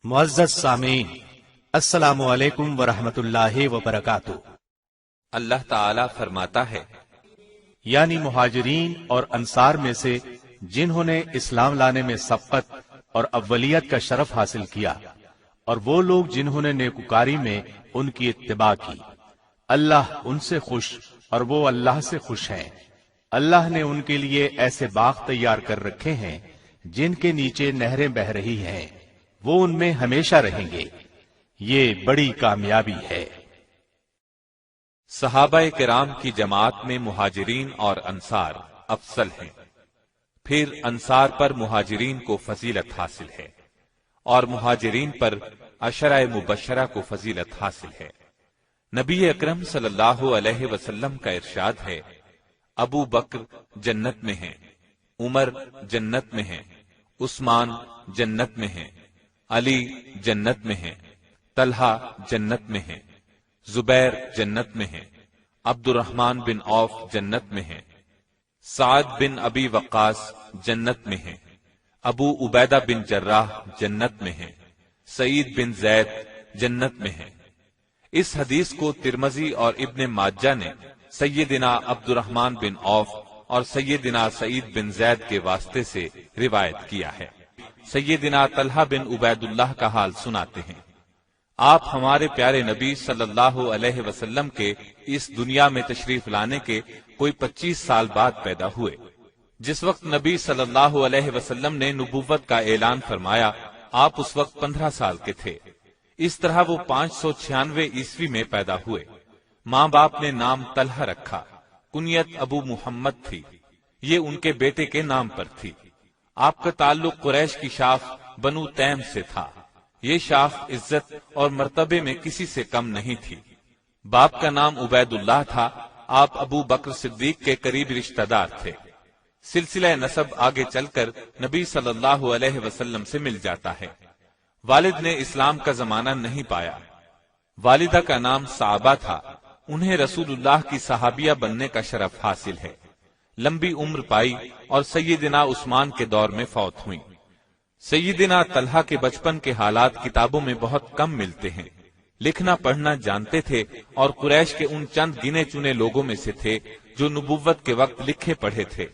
معزز سامعین، السلام علیکم ورحمۃ اللہ وبرکاتہ۔ اللہ تعالی فرماتا ہے، یعنی مہاجرین اور انصار میں سے جنہوں نے اسلام لانے میں سبقت اور اولیت کا شرف حاصل کیا، اور وہ لوگ جنہوں نے نیکوکاری میں ان کی اتباع کی، اللہ ان سے خوش اور وہ اللہ سے خوش ہیں۔ اللہ نے ان کے لیے ایسے باغ تیار کر رکھے ہیں جن کے نیچے نہریں بہہ رہی ہیں، وہ ان میں ہمیشہ رہیں گے۔ یہ بڑی کامیابی ہے۔ صحابہ کرام کی جماعت میں مہاجرین اور انصار افضل ہیں، پھر انصار پر مہاجرین کو فضیلت حاصل ہے، اور مہاجرین پر عشرہ مبشرہ کو فضیلت حاصل ہے۔ نبی اکرم صلی اللہ علیہ وسلم کا ارشاد ہے، ابو بکر جنت میں ہیں، عمر جنت میں ہیں، عثمان جنت میں ہیں، علی جنت میں ہیں، طلحہ جنت میں ہیں، زبیر جنت میں ہیں، عبد الرحمن بن عوف جنت میں ہیں، سعد بن ابی وقاص جنت میں ہیں، ابو عبیدہ بن جراح جنت میں ہیں، سعید بن زید جنت میں ہیں۔ اس حدیث کو ترمذی اور ابن ماجہ نے سیدنا عبد الرحمن بن عوف اور سیدنا سعید بن زید کے واسطے سے روایت کیا ہے۔ سیدنا طلحہ بن عبید اللہ کا حال سناتے ہیں، آپ ہمارے پیارے نبی صلی اللہ علیہ وسلم کے اس دنیا میں تشریف لانے کے کوئی 25 سال بعد پیدا ہوئے۔ جس وقت نبی صلی اللہ علیہ وسلم نے نبوت کا اعلان فرمایا، آپ اس وقت 15 سال کے تھے۔ اس طرح وہ 596 عیسوی میں پیدا ہوئے۔ ماں باپ نے نام طلحہ رکھا، کنیت ابو محمد تھی، یہ ان کے بیٹے کے نام پر تھی۔ آپ کا تعلق قریش کی شاخ بنو تیم سے تھا، یہ شاخ عزت اور مرتبے میں کسی سے کم نہیں تھی۔ باپ کا نام عبید اللہ تھا، آپ ابو بکر صدیق کے قریب رشتہ دار تھے۔ سلسلہ نسب آگے چل کر نبی صلی اللہ علیہ وسلم سے مل جاتا ہے۔ والد نے اسلام کا زمانہ نہیں پایا، والدہ کا نام صعبہ تھا، انہیں رسول اللہ کی صحابیہ بننے کا شرف حاصل ہے۔ لمبی عمر پائی اور سیدنا عثمان کے دور میں فوت ہوئیں۔ سیدنا طلحہ کے بچپن کے حالات کتابوں میں بہت کم ملتے ہیں۔ لکھنا پڑھنا جانتے تھے اور قریش کے ان چند گنے چنے لوگوں میں سے تھے جو نبوت کے وقت لکھے پڑھے تھے۔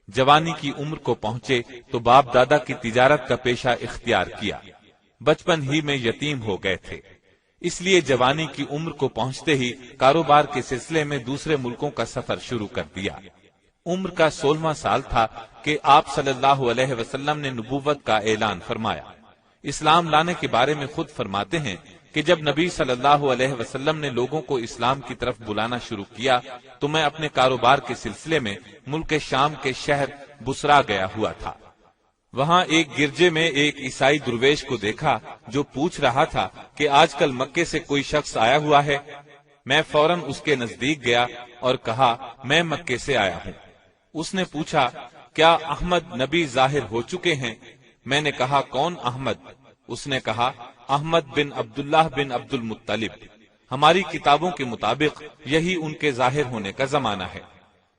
جوانی کی عمر کو پہنچے تو باپ دادا کی تجارت کا پیشہ اختیار کیا، بچپن ہی میں یتیم ہو گئے تھے، اس لیے جوانی کی عمر کو پہنچتے ہی کاروبار کے سلسلے میں دوسرے ملکوں کا سفر شروع کر دیا۔ عمر کا 16واں سال تھا کہ آپ صلی اللہ علیہ وسلم نے نبوت کا اعلان فرمایا۔ اسلام لانے کے بارے میں خود فرماتے ہیں کہ جب نبی صلی اللہ علیہ وسلم نے لوگوں کو اسلام کی طرف بلانا شروع کیا تو میں اپنے کاروبار کے سلسلے میں ملک شام کے شہر بصرہ گیا ہوا تھا۔ وہاں ایک گرجے میں ایک عیسائی درویش کو دیکھا جو پوچھ رہا تھا کہ آج کل مکے سے کوئی شخص آیا ہوا ہے۔ میں فوراً اس کے نزدیک گیا اور کہا، میں مکے سے آیا ہوں۔ اس نے پوچھا، کیا احمد نبی ظاہر ہو چکے ہیں؟ میں نے کہا، کون احمد؟ اس نے کہا، احمد بن عبداللہ بن عبد المطلب۔ ہماری کتابوں کے مطابق یہی ان کے ظاہر ہونے کا زمانہ ہے،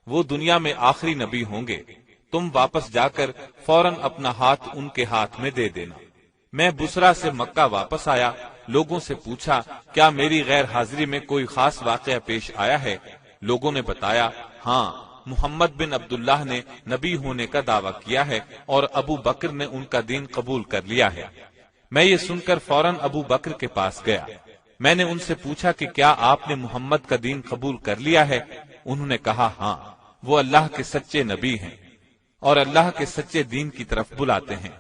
وہ دنیا میں آخری نبی ہوں گے۔ تم واپس جا کر فوراً اپنا ہاتھ ان کے ہاتھ میں دے دینا۔ میں بصرہ سے مکہ واپس آیا، لوگوں سے پوچھا، کیا میری غیر حاضری میں کوئی خاص واقعہ پیش آیا ہے؟ لوگوں نے بتایا، ہاں، محمد بن عبداللہ نے نبی ہونے کا دعویٰ کیا ہے اور ابو بکر نے ان کا دین قبول کر لیا ہے۔ میں یہ سن کر فوراً ابو بکر کے پاس گیا۔ میں نے ان سے پوچھا کہ کیا آپ نے محمد کا دین قبول کر لیا ہے؟ انہوں نے کہا، ہاں، وہ اللہ کے سچے نبی ہیں اور اللہ کے سچے دین کی طرف بلاتے ہیں،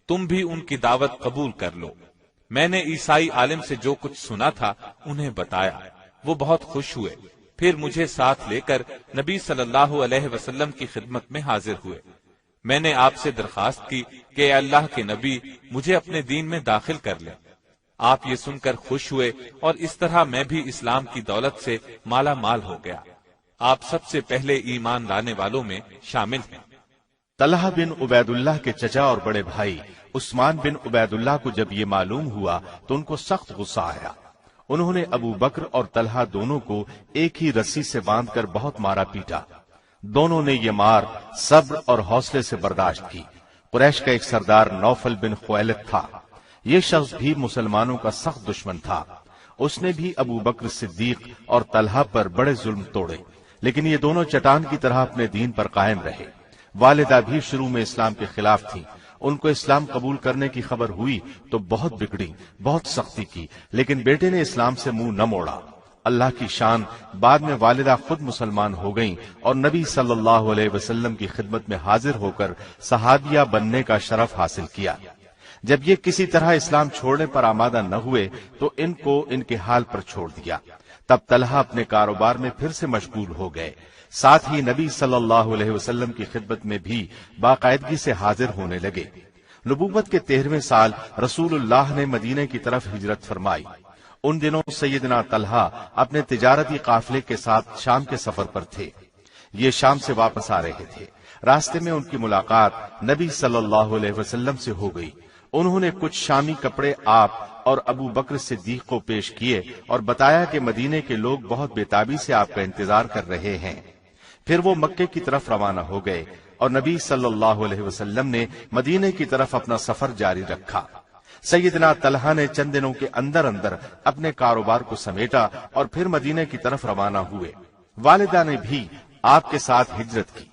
تم بھی ان کی دعوت قبول کر لو۔ میں نے عیسائی عالم سے جو کچھ سنا تھا انہیں بتایا، وہ بہت خوش ہوئے، پھر مجھے ساتھ لے کر نبی صلی اللہ علیہ وسلم کی خدمت میں حاضر ہوئے۔ میں نے آپ سے درخواست کی کہ اے اللہ کے نبی، مجھے اپنے دین میں داخل کر لیں۔ آپ یہ سن کر خوش ہوئے اور اس طرح میں بھی اسلام کی دولت سے مالا مال ہو گیا۔ آپ سب سے پہلے ایمان لانے والوں میں شامل ہیں۔ طلحہ بن عبید اللہ کے چچا اور بڑے بھائی عثمان بن عبید اللہ کو جب یہ معلوم ہوا تو ان کو سخت غصہ آیا۔ انہوں نے ابو بکر اور طلحہ دونوں کو ایک ہی رسی سے باندھ کر بہت مارا پیٹا۔ دونوں نے یہ مار صبر اور حوصلے سے برداشت کی۔ قریش کا ایک سردار نوفل بن خویلد تھا، یہ شخص بھی مسلمانوں کا سخت دشمن تھا. اس نے بھی ابو بکر صدیق اور طلحہ پر بڑے ظلم توڑے، لیکن یہ دونوں چٹان کی طرح اپنے دین پر قائم رہے. والدہ بھی شروع میں اسلام کے خلاف تھی. ان کو اسلام قبول کرنے کی خبر ہوئی تو بہت بگڑی، بہت سختی کی، لیکن بیٹے نے اسلام سے منہ نہ موڑا. اللہ کی شان، بعد میں والدہ خود مسلمان ہو گئیں اور نبی صلی اللہ علیہ وسلم کی خدمت میں حاضر ہو کر صحابیہ بننے کا شرف حاصل کیا. جب یہ کسی طرح اسلام چھوڑنے پر آمادہ نہ ہوئے تو ان کو ان کے حال پر چھوڑ دیا. تب طلحہ اپنے کاروبار میں پھر سے مشغول ہو گئے. ساتھ ہی نبی صلی اللہ علیہ وسلم کی خدمت میں بھی باقاعدگی سے حاضر ہونے لگے. نبوت کے 13ویں سال رسول اللہ نے مدینے کی طرف ہجرت فرمائی. ان دنوں سیدنا طلحہ اپنے تجارتی قافلے کے ساتھ شام کے سفر پر تھے. یہ شام سے واپس آ رہے تھے. راستے میں ان کی ملاقات نبی صلی اللہ علیہ وسلم سے ہو گئی. انہوں نے کچھ شامی کپڑے آپ اور ابو بکر صدیق کو پیش کیے اور بتایا کہ مدینے کے لوگ بہت بےتابی سے آپ کا انتظار کر رہے ہیں. پھر وہ مکے کی طرف روانہ ہو گئے اور نبی صلی اللہ علیہ وسلم نے مدینے کی طرف اپنا سفر جاری رکھا. سیدنا طلحہ نے چند دنوں کے اندر اندر اپنے کاروبار کو سمیٹا اور پھر مدینے کی طرف روانہ ہوئے. والدہ نے بھی آپ کے ساتھ ہجرت کی.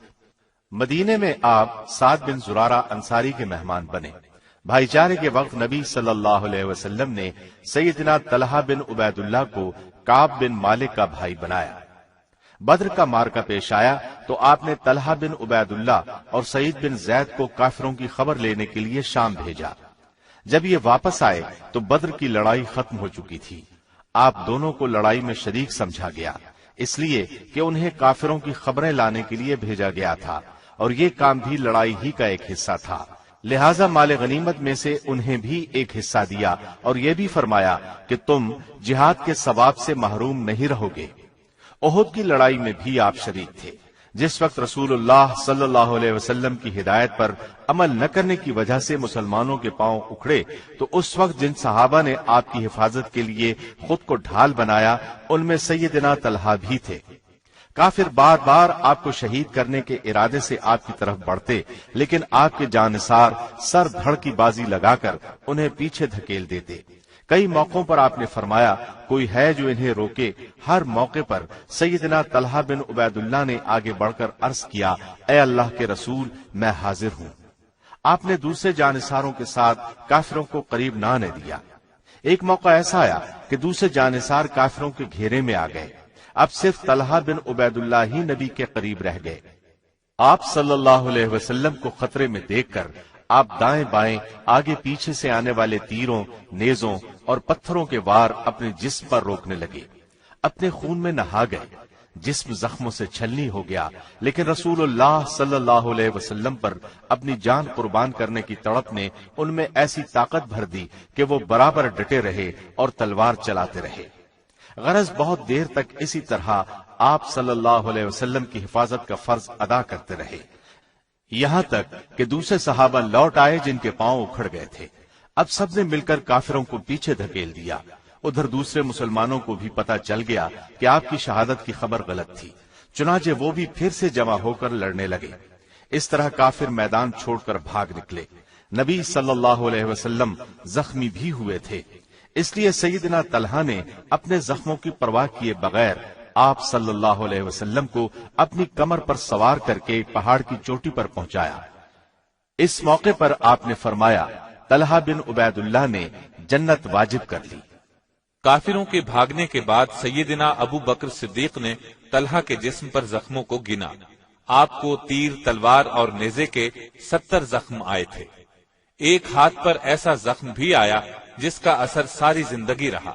مدینے میں آپ سعد بن زرارہ انصاری کے مہمان بنے. بھائی چارے کے وقت نبی صلی اللہ علیہ وسلم نے سیدنا طلحہ بن عبید اللہ کو کعب بن مالک کا بھائی بنایا. بدر کا مارکا پیش آیا تو آپ نے طلحہ بن عبید اللہ اور سعید بن زید کو کافروں کی خبر لینے کے لیے شام بھیجا. جب یہ واپس آئے تو بدر کی لڑائی ختم ہو چکی تھی. آپ دونوں کو لڑائی میں شریک سمجھا گیا، اس لیے کہ انہیں کافروں کی خبریں لانے کے لیے بھیجا گیا تھا اور یہ کام بھی لڑائی ہی کا ایک حصہ تھا. لہذا مال غنیمت میں سے انہیں بھی ایک حصہ دیا اور یہ بھی فرمایا کہ تم جہاد کے ثواب سے محروم نہیں رہو گے. احد کی لڑائی میں بھی آپ شریک تھے. جس وقت رسول اللہ صلی اللہ علیہ وسلم کی ہدایت پر عمل نہ کرنے کی وجہ سے مسلمانوں کے پاؤں اکھڑے تو اس وقت جن صحابہ نے آپ کی حفاظت کے لیے خود کو ڈھال بنایا ان میں سیدنا طلحہ بھی تھے. کافر بار بار آپ کو شہید کرنے کے ارادے سے آپ کی طرف بڑھتے، لیکن آپ کے جانثار سر دھڑ کی بازی لگا کر انہیں پیچھے دھکیل دیتے. کئی موقعوں پر آپ نے فرمایا کوئی ہے جو انہیں روکے. ہر موقع پر سیدنا طلحہ بن عبید اللہ نے آگے بڑھ کر عرض کیا، اے اللہ کے رسول میں حاضر ہوں. آپ نے دوسرے جانثاروں کے ساتھ کافروں کو قریب نہ آنے دیا. ایک موقع ایسا آیا کہ دوسرے جانثار کافروں کے گھیرے میں آ گئے. اب صرف طلحہ بن عبید اللہ ہی نبی کے قریب رہ گئے. آپ صلی اللہ علیہ وسلم کو خطرے میں دیکھ کر آپ دائیں بائیں آگے پیچھے سے آنے والے تیروں، نیزوں اور پتھروں کے وار اپنے جسم پر روکنے لگے. اپنے خون میں نہا گئے. جسم زخموں سے چھلنی ہو گیا، لیکن رسول اللہ صلی اللہ علیہ وسلم پر اپنی جان قربان کرنے کی تڑپ نے ان میں ایسی طاقت بھر دی کہ وہ برابر ڈٹے رہے اور تلوار چلاتے رہے. غرض بہت دیر تک اسی طرح آپ صلی اللہ علیہ وسلم کی حفاظت کا فرض ادا کرتے رہے، یہاں تک کہ دوسرے صحابہ لوٹ آئے جن کے پاؤں اکھڑ گئے تھے. اب سب نے مل کر کافروں کو پیچھے دھکیل دیا. ادھر دوسرے مسلمانوں کو بھی پتہ چل گیا کہ آپ کی شہادت کی خبر غلط تھی، چنانچہ وہ بھی پھر سے جمع ہو کر لڑنے لگے. اس طرح کافر میدان چھوڑ کر بھاگ نکلے. نبی صلی اللہ علیہ وسلم زخمی بھی ہوئے تھے، اس لیے سیدنا طلحہ نے اپنے زخموں کی پرواہ کیے بغیر آپ صلی اللہ علیہ وسلم کو اپنی کمر پر سوار کر کے پہاڑ کی چوٹی پر پہنچایا. اس موقع پر آپ نے فرمایا، طلحہ بن عبید اللہ نے جنت واجب کر لی. کافروں کے بھاگنے کے بعد سیدنا ابو بکر صدیق نے طلحہ کے جسم پر زخموں کو گنا. آپ کو تیر، تلوار اور نیزے کے 70 زخم آئے تھے. ایک ہاتھ پر ایسا زخم بھی آیا جس کا اثر ساری زندگی رہا.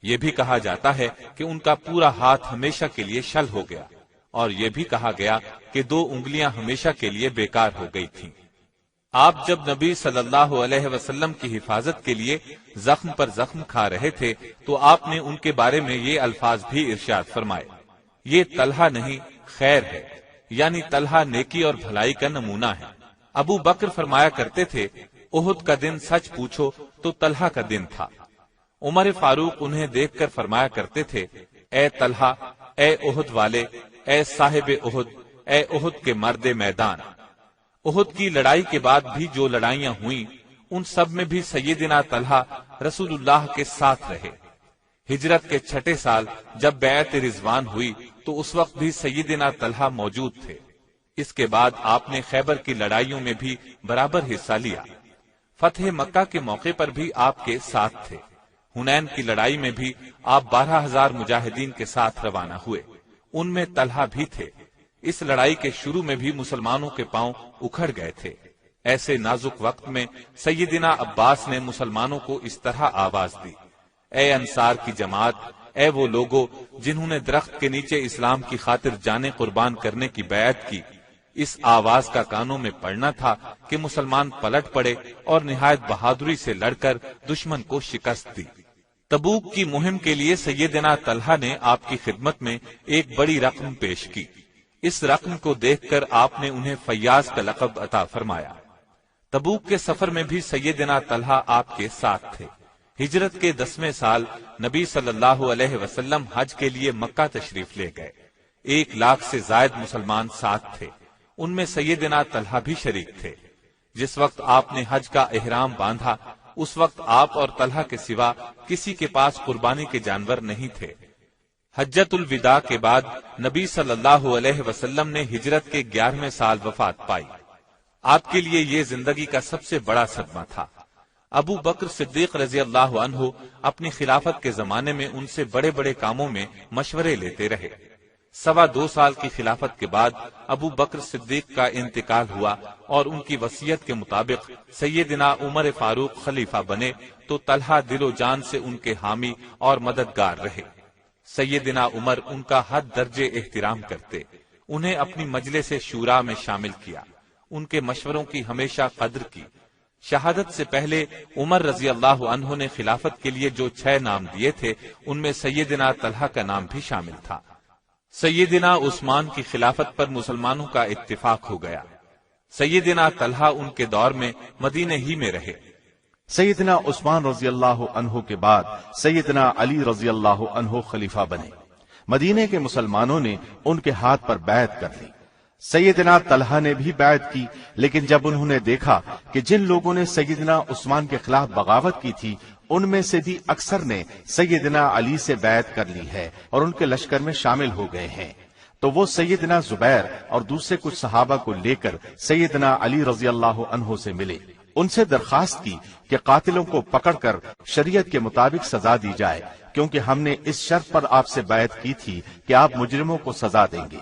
یہ بھی کہا جاتا ہے کہ ان کا پورا ہاتھ ہمیشہ کے لیے شل ہو گیا، اور یہ بھی کہا گیا کہ 2 انگلیاں ہمیشہ کے لیے بیکار ہو گئی تھیں. آپ جب نبی صلی اللہ علیہ وسلم کی حفاظت کے لیے زخم پر زخم کھا رہے تھے تو آپ نے ان کے بارے میں یہ الفاظ بھی ارشاد فرمائے، یہ طلحہ نہیں خیر ہے، یعنی طلحہ نیکی اور بھلائی کا نمونہ ہے. ابو بکر فرمایا کرتے تھے، احد کا دن سچ پوچھو تو طلحہ کا دن تھا. عمر فاروق انہیں دیکھ کر فرمایا کرتے تھے، اے طلحہ، اے احد والے، اے صاحب احد، اے احد کے مرد میدان. احد کی لڑائی کے بعد بھی جو لڑائیاں ہوئیں ان سب میں بھی سیدنا طلحہ رسول اللہ کے ساتھ رہے۔ ہجرت کے 6 سال جب بیعت رضوان ہوئی تو اس وقت بھی سیدنا طلحہ موجود تھے۔ اس کے بعد آپ نے خیبر کی لڑائیوں میں بھی برابر حصہ لیا۔ فتح مکہ کے موقع پر بھی آپ کے ساتھ تھے۔ حنین کی لڑائی میں بھی آپ 12,000 مجاہدین کے ساتھ روانہ ہوئے، ان میں طلحہ بھی تھے۔ اس لڑائی کے شروع میں بھی مسلمانوں کے پاؤں اکھڑ گئے تھے۔ ایسے نازک وقت میں سیدنا عباس نے مسلمانوں کو اس طرح آواز دی، اے انصار کی جماعت، اے وہ لوگوں جنہوں نے درخت کے نیچے اسلام کی خاطر جانیں قربان کرنے کی بیعت کی۔ اس آواز کا کانوں میں پڑنا تھا کہ مسلمان پلٹ پڑے اور نہایت بہادری سے لڑ کر دشمن کو شکست دی۔ تبوک کی مہم کے لیے سیدنا طلحہ نے آپ کی خدمت میں ایک بڑی رقم پیش کی۔ اس رقم کو دیکھ کر آپ نے انہیں فیاض کا لقب عطا فرمایا۔ تبوک کے سفر میں بھی سیدنا طلحہ آپ کے ساتھ تھے۔ ہجرت کے 10ویں سال نبی صلی اللہ علیہ وسلم حج کے لیے مکہ تشریف لے گئے۔ 1 لاکھ سے زائد مسلمان ساتھ تھے، ان میں سیدنا طلحہ بھی شریک تھے۔ جس وقت آپ نے حج کا احرام باندھا اس وقت آپ اور طلحہ کے سوا کسی کے پاس قربانی کے جانور نہیں تھے۔ حجۃ الوداع کے بعد نبی صلی اللہ علیہ وسلم نے ہجرت کے 11ویں سال وفات پائی۔ آپ کے لیے یہ زندگی کا سب سے بڑا صدمہ تھا۔ ابو بکر صدیق رضی اللہ عنہ اپنی خلافت کے زمانے میں ان سے بڑے بڑے کاموں میں مشورے لیتے رہے۔ 2.25 سال کی خلافت کے بعد ابو بکر صدیق کا انتقال ہوا اور ان کی وصیت کے مطابق سیدنا عمر فاروق خلیفہ بنے تو طلحہ دل و جان سے ان کے حامی اور مددگار رہے۔ سیدنا عمر ان کا حد درجے احترام کرتے، انہیں اپنی مجلس شورا میں شامل کیا، ان کے مشوروں کی ہمیشہ قدر کی۔ شہادت سے پہلے عمر رضی اللہ عنہ نے خلافت کے لیے جو 6 نام دیے تھے ان میں سیدنا طلحہ کا نام بھی شامل تھا۔ سیدنا عثمان کی خلافت پر مسلمانوں کا اتفاق ہو گیا۔ سیدنا طلحہ ان کے دور میں مدینے ہی میں رہے۔ سیدنا عثمان رضی اللہ عنہ کے بعد سیدنا علی رضی اللہ عنہ خلیفہ بنے۔ مدینے کے مسلمانوں نے ان کے ہاتھ پر بیعت کر لی۔ سیدنا طلحہ نے بھی بیعت کی، لیکن جب انہوں نے دیکھا کہ جن لوگوں نے سیدنا عثمان کے خلاف بغاوت کی تھی ان میں سے بھی اکثر نے سیدنا علی سے بیعت کر لی ہے اور ان کے لشکر میں شامل ہو گئے ہیں، تو وہ سیدنا زبیر اور دوسرے کچھ صحابہ کو لے کر سیدنا علی رضی اللہ عنہ سے ملے۔ ان سے درخواست کی کہ قاتلوں کو پکڑ کر شریعت کے مطابق سزا دی جائے، کیونکہ ہم نے اس شرط پر آپ سے بیعت کی تھی کہ آپ مجرموں کو سزا دیں گے۔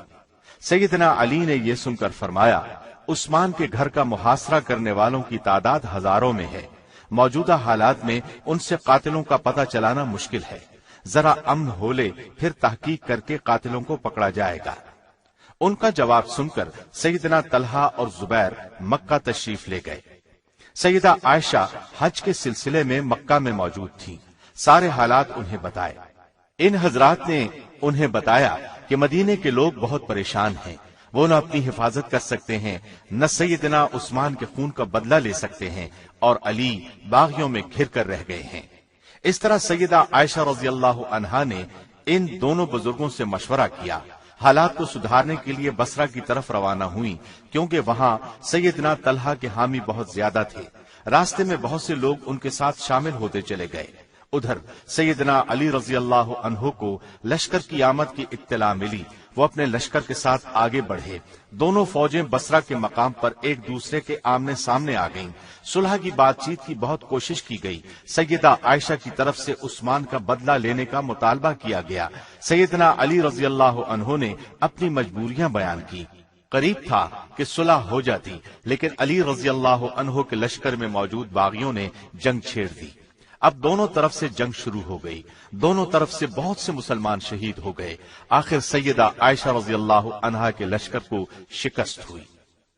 سیدنا علی نے یہ سن کر فرمایا، عثمان کے گھر کا محاصرہ کرنے والوں کی تعداد ہزاروں میں ہے، موجودہ حالات میں ان سے قاتلوں کا پتہ چلانا مشکل ہے، ذرا امن ہو لے پھر تحقیق کر کے قاتلوں کو پکڑا جائے گا۔ ان کا جواب سن کر سیدنا طلحہ اور زبیر مکہ تشریف لے گئے۔ سیدہ عائشہ حج کے سلسلے میں مکہ میں موجود تھیں، سارے حالات انہیں بتائے۔ ان حضرات نے انہیں بتایا کہ مدینے کے لوگ بہت پریشان ہیں، وہ نہ اپنی حفاظت کر سکتے ہیں، نہ سیدنا عثمان کے خون کا بدلہ لے سکتے ہیں، اور علی باغیوں میں گھر کر رہ گئے ہیں۔ اس طرح سیدہ عائشہ رضی اللہ عنہا نے ان دونوں بزرگوں سے مشورہ کیا، حالات کو سدھارنے کے لیے بصرہ کی طرف روانہ ہوئیں، کیونکہ وہاں سیدنا طلحہ کے حامی بہت زیادہ تھے۔ راستے میں بہت سے لوگ ان کے ساتھ شامل ہوتے چلے گئے۔ ادھر سیدنا علی رضی اللہ عنہ کو لشکر کی آمد کی اطلاع ملی، وہ اپنے لشکر کے ساتھ آگے بڑھے۔ دونوں فوجیں بصرہ کے مقام پر ایک دوسرے کے آمنے سامنے آ گئیں۔ صلح کی بات چیت کی بہت کوشش کی گئی۔ سیدہ عائشہ کی طرف سے عثمان کا بدلہ لینے کا مطالبہ کیا گیا۔ سیدنا علی رضی اللہ عنہ نے اپنی مجبوریاں بیان کی۔ قریب تھا کہ صلح ہو جاتی، لیکن علی رضی اللہ عنہ کے لشکر میں موجود باغیوں نے جنگ چھیڑ دی۔ اب دونوں طرف سے جنگ شروع ہو گئی، دونوں طرف سے بہت سے مسلمان شہید ہو گئے۔ آخر سیدہ عائشہ رضی اللہ عنہا کے لشکر کو شکست ہوئی۔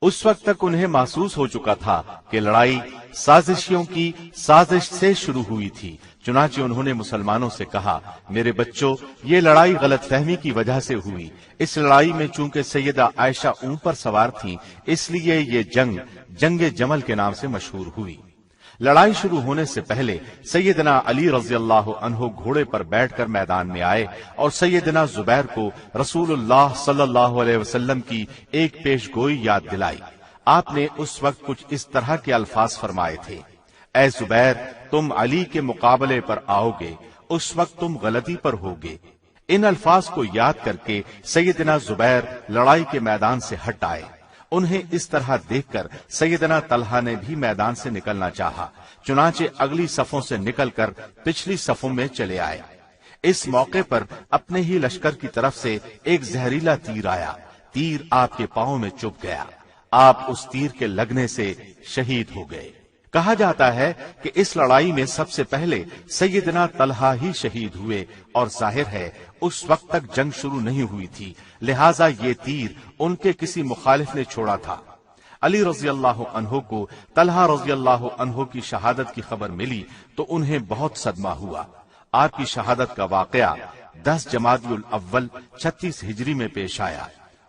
اس وقت تک انہیں محسوس ہو چکا تھا کہ لڑائی سازشیوں کی سازش سے شروع ہوئی تھی، چنانچہ انہوں نے مسلمانوں سے کہا، میرے بچوں، یہ لڑائی غلط فہمی کی وجہ سے ہوئی۔ اس لڑائی میں چونکہ سیدہ عائشہ اونٹ پر سوار تھیں، اس لیے یہ جنگ جمل کے نام سے مشہور ہوئی۔ لڑائی شروع ہونے سے پہلے سیدنا علی رضی اللہ عنہ گھوڑے پر بیٹھ کر میدان میں آئے اور سیدنا زبیر کو رسول اللہ صلی اللہ علیہ وسلم کی ایک پیش گوئی یاد دلائی۔ آپ نے اس وقت کچھ اس طرح کے الفاظ فرمائے تھے، اے زبیر تم علی کے مقابلے پر آؤ گے، اس وقت تم غلطی پر ہوگے۔ ان الفاظ کو یاد کر کے سیدنا زبیر لڑائی کے میدان سے ہٹ آئے۔ انہیں اس طرح دیکھ کر سیدنا طلحہ نے بھی میدان سے نکلنا چاہا، چنانچہ اگلی صفوں سے نکل کر پچھلی صفوں میں چلے آئے۔ اس موقع پر اپنے ہی لشکر کی طرف سے ایک زہریلا تیر آیا، تیر آپ کے پاؤں میں چبھ گیا، آپ اس تیر کے لگنے سے شہید ہو گئے۔ کہا جاتا ہے کہ اس لڑائی میں سب سے پہلے سیدنا طلحہ ہی شہید ہوئے، اور ظاہر ہے اس وقت تک جنگ شروع نہیں ہوئی تھی، لہٰذا یہ تیر ان کے کسی مخالف نے چھوڑا تھا۔ علی رضی اللہ عنہ کو طلحہ رضی اللہ عنہ کی شہادت کی خبر ملی تو انہیں بہت صدمہ ہوا۔ آپ کی شہادت کا واقعہ 10 جمادی الاول 36 ہجری میں پیش آیا۔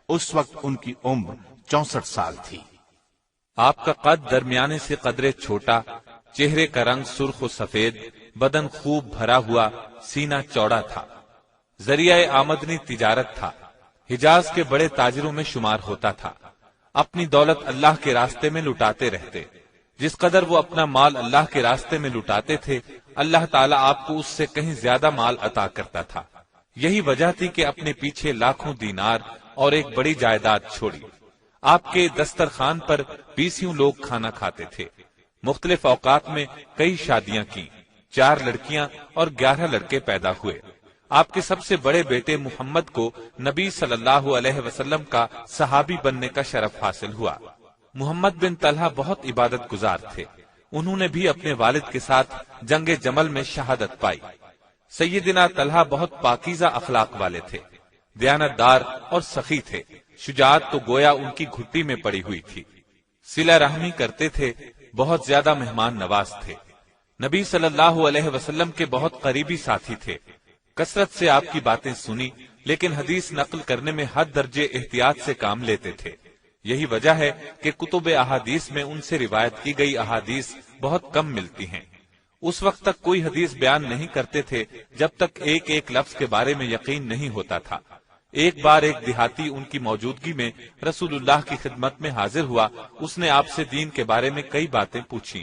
اس وقت ان کی عمر 64 سال تھی۔ آپ کا قد درمیانے سے قدرے چھوٹا، چہرے کا رنگ سرخ و سفید، بدن خوب بھرا ہوا، سینہ چوڑا تھا۔ ذریعہ آمدنی تجارت تھا، حجاز کے بڑے تاجروں میں شمار ہوتا تھا۔ اپنی دولت اللہ کے راستے میں لٹاتے رہتے، جس قدر وہ اپنا مال اللہ کے راستے میں لٹاتے تھے، اللہ تعالیٰ آپ کو اس سے کہیں زیادہ مال عطا کرتا تھا۔ یہی وجہ تھی کہ اپنے پیچھے لاکھوں دینار اور ایک بڑی جائیداد چھوڑی۔ آپ کے دسترخوان پر 20 لوگ کھانا کھاتے تھے۔ مختلف اوقات میں کئی شادیاں کی، 4 لڑکیاں اور 11 لڑکے پیدا ہوئے۔ آپ کے سب سے بڑے بیٹے محمد کو نبی صلی اللہ علیہ وسلم کا صحابی بننے کا شرف حاصل ہوا۔ محمد بن طلحہ بہت عبادت گزار تھے، انہوں نے بھی اپنے والد کے ساتھ جنگ جمل میں شہادت پائی۔ سیدنا طلحہ بہت پاکیزہ اخلاق والے تھے، دیانت دار اور سخی تھے، شجاعت تو گویا ان کی گھٹی میں پڑی ہوئی تھی۔ صلہ رحمی کرتے تھے، بہت زیادہ مہمان نواز تھے، نبی صلی اللہ علیہ وسلم کے بہت قریبی ساتھی تھے۔ کثرت سے آپ کی باتیں سنی، لیکن حدیث نقل کرنے میں حد درجے احتیاط سے کام لیتے تھے۔ یہی وجہ ہے کہ کتب احادیث میں ان سے روایت کی گئی احادیث بہت کم ملتی ہیں۔ اس وقت تک کوئی حدیث بیان نہیں کرتے تھے جب تک ایک ایک لفظ کے بارے میں یقین نہیں ہوتا تھا۔ ایک بار ایک دیہاتی ان کی موجودگی میں رسول اللہ کی خدمت میں حاضر ہوا، اس نے آپ سے دین کے بارے میں کئی باتیں پوچھی۔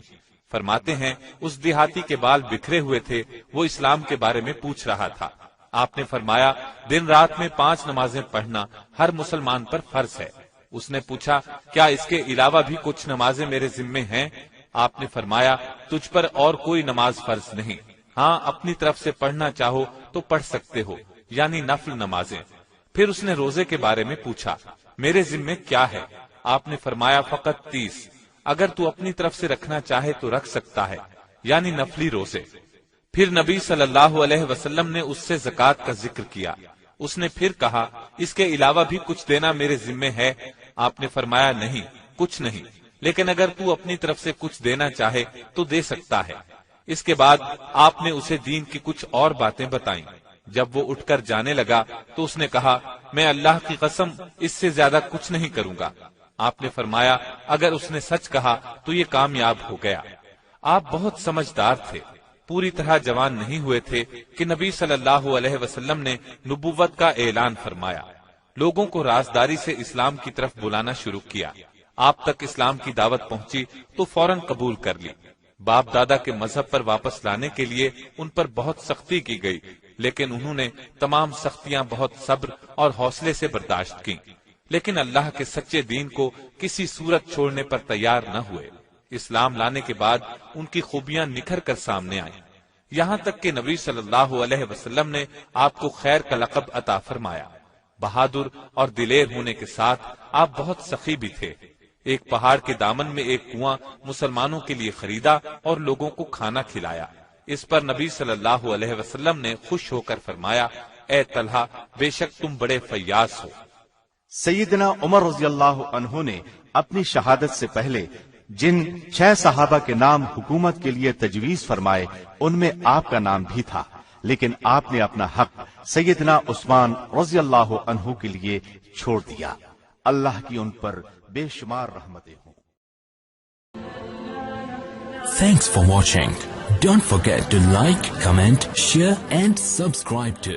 فرماتے ہیں اس دیہاتی کے بال بکھرے ہوئے تھے، وہ اسلام کے بارے میں پوچھ رہا تھا۔ آپ نے فرمایا دن رات میں 5 نمازیں پڑھنا ہر مسلمان پر فرض ہے۔ اس نے پوچھا کیا اس کے علاوہ بھی کچھ نمازیں میرے ذمے ہیں؟ آپ نے فرمایا تجھ پر اور کوئی نماز فرض نہیں، ہاں اپنی طرف سے پڑھنا چاہو تو پڑھ سکتے ہو، یعنی نفل نمازیں۔ پھر اس نے روزے کے بارے میں پوچھا، میرے ذمے کیا ہے؟ آپ نے فرمایا فقط 30، اگر تو اپنی طرف سے رکھنا چاہے تو رکھ سکتا ہے، یعنی نفلی روزے۔ پھر نبی صلی اللہ علیہ وسلم نے اس سے زکوٰۃ کا ذکر کیا۔ اس نے پھر کہا اس کے علاوہ بھی کچھ دینا میرے ذمے ہے؟ آپ نے فرمایا نہیں، کچھ نہیں، لیکن اگر تو اپنی طرف سے کچھ دینا چاہے تو دے سکتا ہے۔ اس کے بعد آپ نے اسے دین کی کچھ اور باتیں بتائیں۔ جب وہ اٹھ کر جانے لگا تو اس نے کہا میں اللہ کی قسم اس سے زیادہ کچھ نہیں کروں گا۔ آپ نے فرمایا اگر اس نے سچ کہا تو یہ کامیاب ہو گیا۔ آپ بہت سمجھدار تھے، پوری طرح جوان نہیں ہوئے تھے کہ نبی صلی اللہ علیہ وسلم نے نبوت کا اعلان فرمایا، لوگوں کو رازداری سے اسلام کی طرف بلانا شروع کیا۔ آپ تک اسلام کی دعوت پہنچی تو فوراً قبول کر لی۔ باپ دادا کے مذہب پر واپس لانے کے لیے ان پر بہت سختی کی گئی، لیکن انہوں نے تمام سختیاں بہت صبر اور حوصلے سے برداشت کی، لیکن اللہ کے سچے دین کو کسی صورت چھوڑنے پر تیار نہ ہوئے۔ اسلام لانے کے بعد ان کی خوبیاں نکھر کر سامنے آئیں، یہاں تک کہ نبی صلی اللہ علیہ وسلم نے آپ کو خیر کا لقب عطا فرمایا۔ بہادر اور دلیر ہونے کے ساتھ آپ بہت سخی بھی تھے۔ ایک پہاڑ کے دامن میں ایک کنواں مسلمانوں کے لیے خریدا اور لوگوں کو کھانا کھلایا۔ اس پر نبی صلی اللہ علیہ وسلم نے خوش ہو کر فرمایا اے طلحہ بے شک تم بڑے فیاض ہو۔ سیدنا عمر رضی اللہ عنہ نے اپنی شہادت سے پہلے جن 6 صحابہ کے نام حکومت کے لیے تجویز فرمائے ان میں آپ کا نام بھی تھا، لیکن آپ نے اپنا حق سیدنا عثمان رضی اللہ عنہ کے لیے چھوڑ دیا۔ اللہ کی ان پر بے شمار رحمتیں ہوں۔ Thanks for watching. Don't forget to like, comment, share and subscribe to